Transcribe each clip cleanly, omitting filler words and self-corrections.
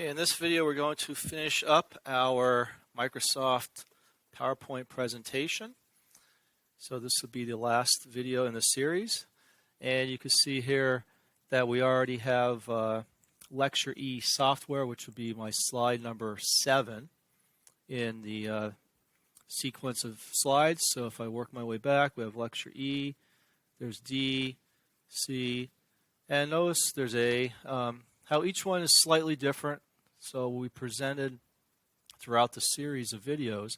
Okay, in this video we're going to finish up our Microsoft PowerPoint presentation. So this will be the last video in the series, and you can see here that we already have Lecture E software, which will be my slide number 7 in the sequence of slides. So if I work my way back, we have Lecture E, there's D, C, and notice there's A. How each one is slightly different. So we presented throughout the series of videos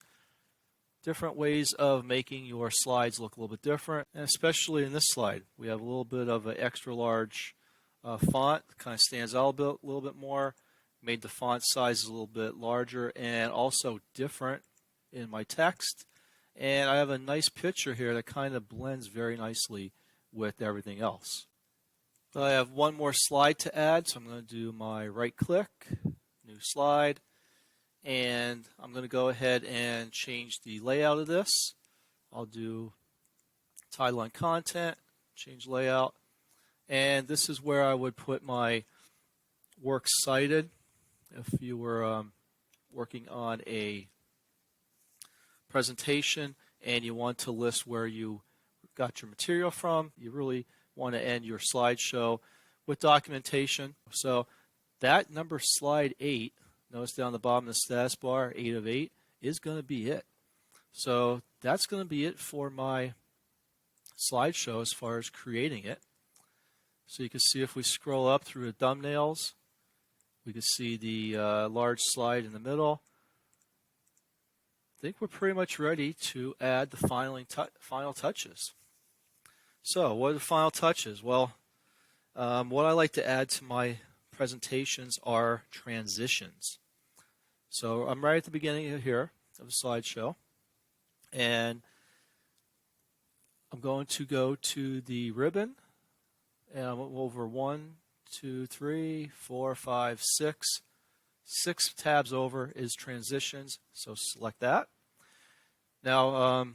different ways of making your slides look a little bit different, and especially in this slide we have a little bit of an extra large font, kind of stands out a little bit more, made the font size a little bit larger and also different in my text, and I have a nice picture here that kind of blends very nicely with everything else. I have one more slide to add, so I'm going to do my right click, new slide, and I'm going to go ahead and change the layout of this. I'll do title and content, change layout, and this is where I would put my works cited. If you were working on a presentation and you want to list where you got your material from, you really want to end your slideshow with documentation. So that number slide 8, notice down the bottom of the status bar, 8 of 8, is going to be it. So that's going to be it for my slideshow as far as creating it. So you can see if we scroll up through the thumbnails, we can see the large slide in the middle. I think we're pretty much ready to add the final touches. So what are the final touches? Well, what I like to add to my presentations are transitions. So I'm right at the beginning here of the slideshow, and I'm going to go to the ribbon, and I'm over 1, 2, 3, 4, 5, 6. 6 tabs over is transitions, so select that. Now,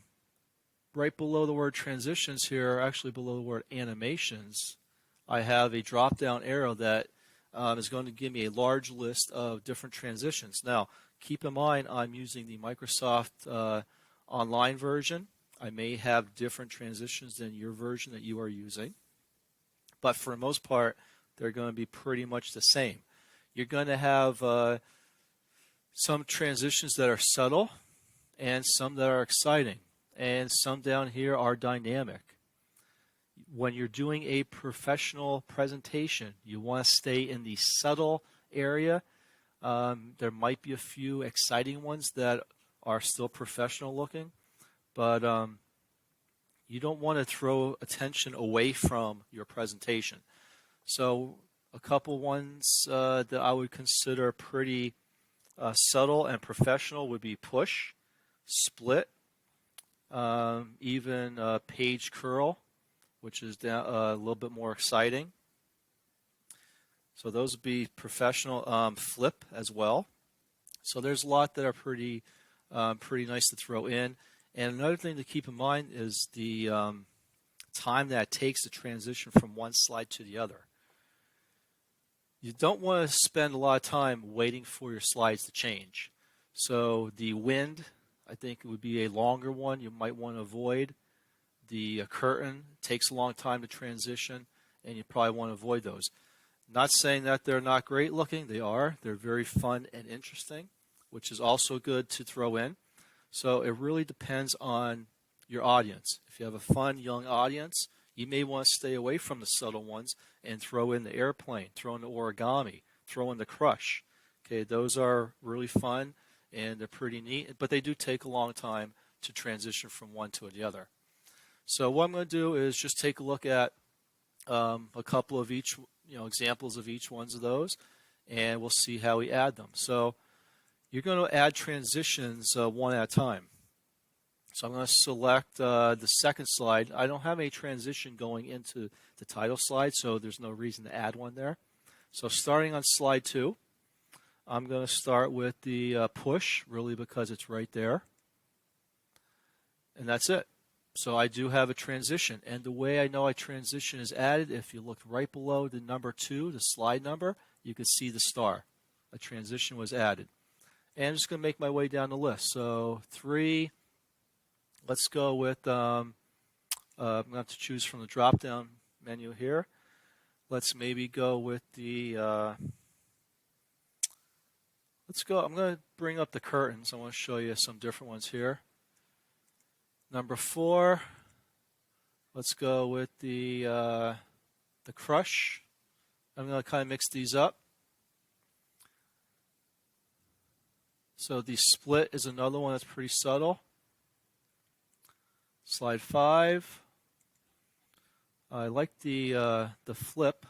right below the word transitions here, actually below the word animations, I have a drop-down arrow that is going to give me a large list of different transitions. Now, keep in mind I'm using the Microsoft online version. I may have different transitions than your version that you are using, but for the most part, they're going to be pretty much the same. You're going to have some transitions that are subtle and some that are exciting, and some down here are dynamic. When you're doing a professional presentation, you want to stay in the subtle area. There might be a few exciting ones that are still professional looking, but you don't want to throw attention away from your presentation. So a couple ones that I would consider pretty subtle and professional would be push, split, even page curl, which is a little bit more exciting. So those would be professional. Flip as well. So there's a lot that are pretty nice to throw in. And another thing to keep in mind is the time that it takes to transition from one slide to the other. You don't want to spend a lot of time waiting for your slides to change. So the wind, I think it would be a longer one you might want to avoid. The curtain takes a long time to transition, and you probably want to avoid those. Not saying that they're not great looking. They are. They're very fun and interesting, which is also good to throw in. So it really depends on your audience. If you have a fun young audience, you may want to stay away from the subtle ones and throw in the airplane, throw in the origami, throw in the crush. Okay, those are really fun and they're pretty neat, but they do take a long time to transition from one to the other. So what I'm going to do is just take a look at a couple of each, examples of each ones of those, and we'll see how we add them. So you're going to add transitions one at a time. So I'm going to select the second slide. I don't have a transition going into the title slide, so there's no reason to add one there. So starting on slide 2, I'm going to start with the push, really because it's right there. And that's it. So I do have a transition. And the way I know a transition is added, if you look right below the number 2, the slide number, you can see the star. a transition was added. And I'm just going to make my way down the list. So 3, let's go with, I'm going to have to choose from the drop-down menu here. Let's maybe go with the, I'm going to bring up the curtains. I want to show you some different ones here. Number 4, let's go with the crush. I'm going to kind of mix these up. So the split is another one that's pretty subtle. Slide 5. I like the flip.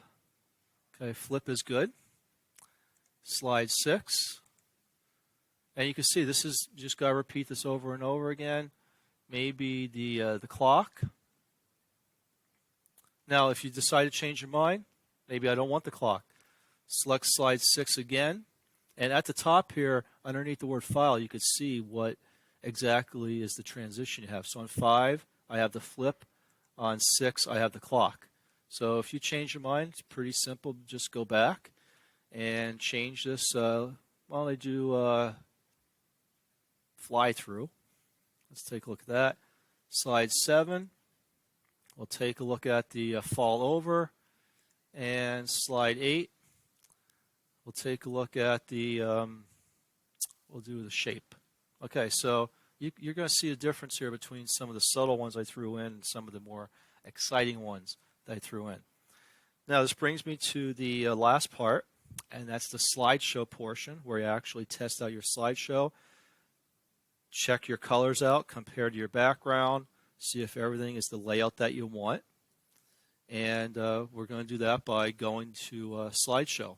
Okay, flip is good. Slide 6. And you can see this is, you just got to repeat this over and over again. Maybe the clock. Now, if you decide to change your mind, maybe I don't want the clock. Select slide 6 again. And at the top here, underneath the word file, you can see what exactly is the transition you have. So on 5, I have the flip. On 6, I have the clock. So if you change your mind, it's pretty simple. Just go back and change this. While I do fly through. Let's take a look at that. Slide 7. We'll take a look at the fall over. And slide 8. We'll take a look at the, we'll do the shape. Okay, so you're going to see a difference here between some of the subtle ones I threw in and some of the more exciting ones that I threw in. Now this brings me to the last part, and that's the slideshow portion where you actually test out your slideshow, check your colors out, compare to your background, see if everything is the layout that you want. And we're going to do that by going to slideshow,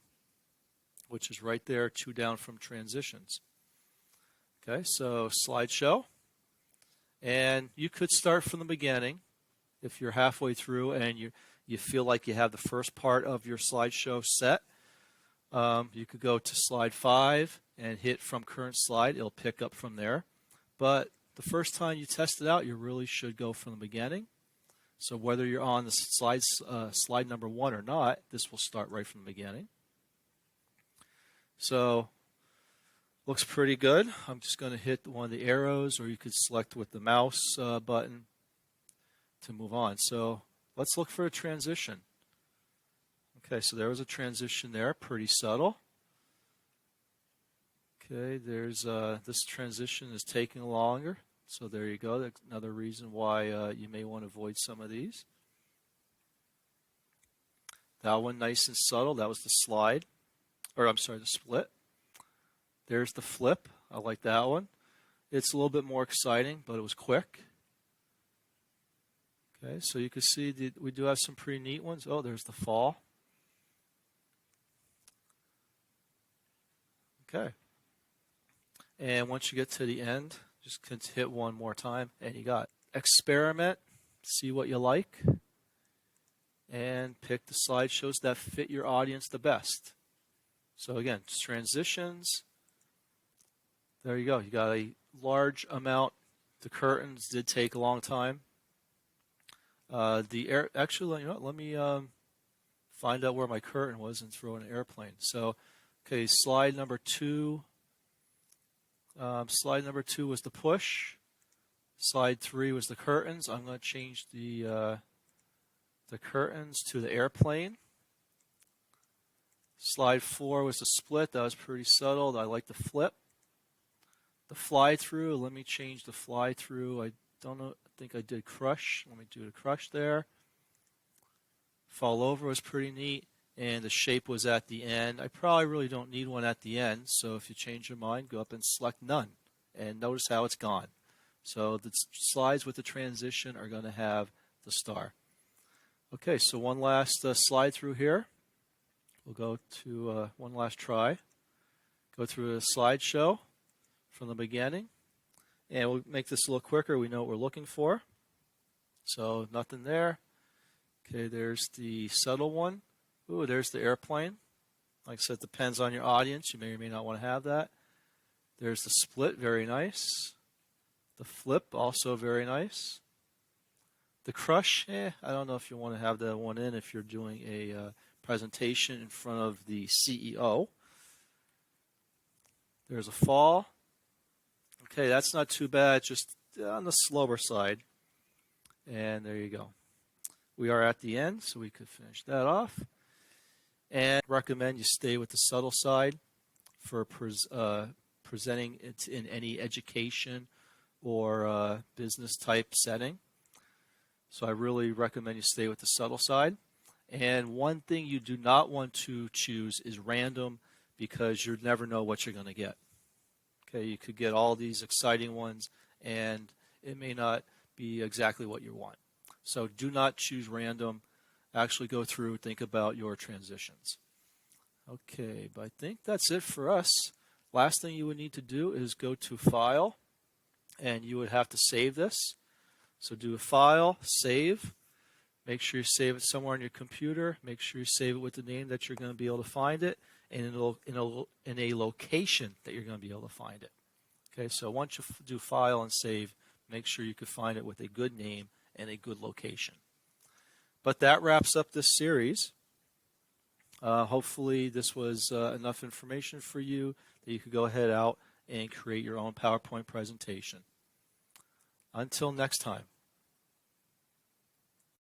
which is right there, 2 down from transitions. Okay, so slideshow. And you could start from the beginning if you're halfway through and you feel like you have the first part of your slideshow set. You could go to slide 5 and hit from current slide. It'll pick up from there. But the first time you test it out, you really should go from the beginning. So whether you're on the slide number 1 or not, this will start right from the beginning. So looks pretty good. I'm just going to hit one of the arrows, or you could select with the mouse button to move on. So let's look for a transition. Okay, so there was a transition there, pretty subtle. Okay, there's this transition is taking longer. So there you go. That's another reason why you may want to avoid some of these. That one nice and subtle. That was the slide. Or I'm sorry, the split. There's the flip. I like that one. It's a little bit more exciting, but it was quick. Okay, so you can see we do have some pretty neat ones. Oh, there's the fall. Okay. And once you get to the end, just hit one more time, and you got experiment, see what you like, and pick the slideshows that fit your audience the best. So again, transitions. There you go. You got a large amount. The curtains did take a long time. Actually, you know what? Let me find out where my curtain was and throw in an airplane. So, okay, slide number 2. Slide number 2 was the push. Slide 3 was the curtains. I'm going to change the curtains to the airplane. Slide 4 was the split. That was pretty subtle. I like the flip. The fly through. Let me change the fly through. I don't know. I think I did crush. Let me do the crush there. Fall over was pretty neat. And the shape was at the end. I probably really don't need one at the end. So if you change your mind, go up and select none. And notice how it's gone. So the slides with the transition are going to have the star. Okay, so one last slide through here. We'll go to one last try. Go through a slideshow from the beginning. And we'll make this a little quicker. We know what we're looking for. So nothing there. Okay, there's the subtle one. Ooh, there's the airplane. Like I said, it depends on your audience. You may or may not want to have that. There's the split, very nice. The flip, also very nice. The crush, I don't know if you want to have that one in if you're doing a presentation in front of the CEO. There's a fall. Okay, that's not too bad, just on the slower side. And there you go. We are at the end, so we could finish that off. And recommend you stay with the subtle side for presenting it in any education or business type setting. So I really recommend you stay with the subtle side. And one thing you do not want to choose is random, because you never know what you're going to get. Okay, you could get all these exciting ones, and it may not be exactly what you want. So do not choose random. Actually go through, think about your transitions. Okay, but I think that's it for us. Last thing you would need to do is go to File, and you would have to save this. So do a File, Save. Make sure you save it somewhere on your computer. Make sure you save it with the name that you're going to be able to find it, and in a location that you're going to be able to find it. Okay, so once you do File and Save, make sure you can find it with a good name and a good location. But that wraps up this series. Hopefully this was enough information for you that you could go ahead out and create your own PowerPoint presentation. Until next time.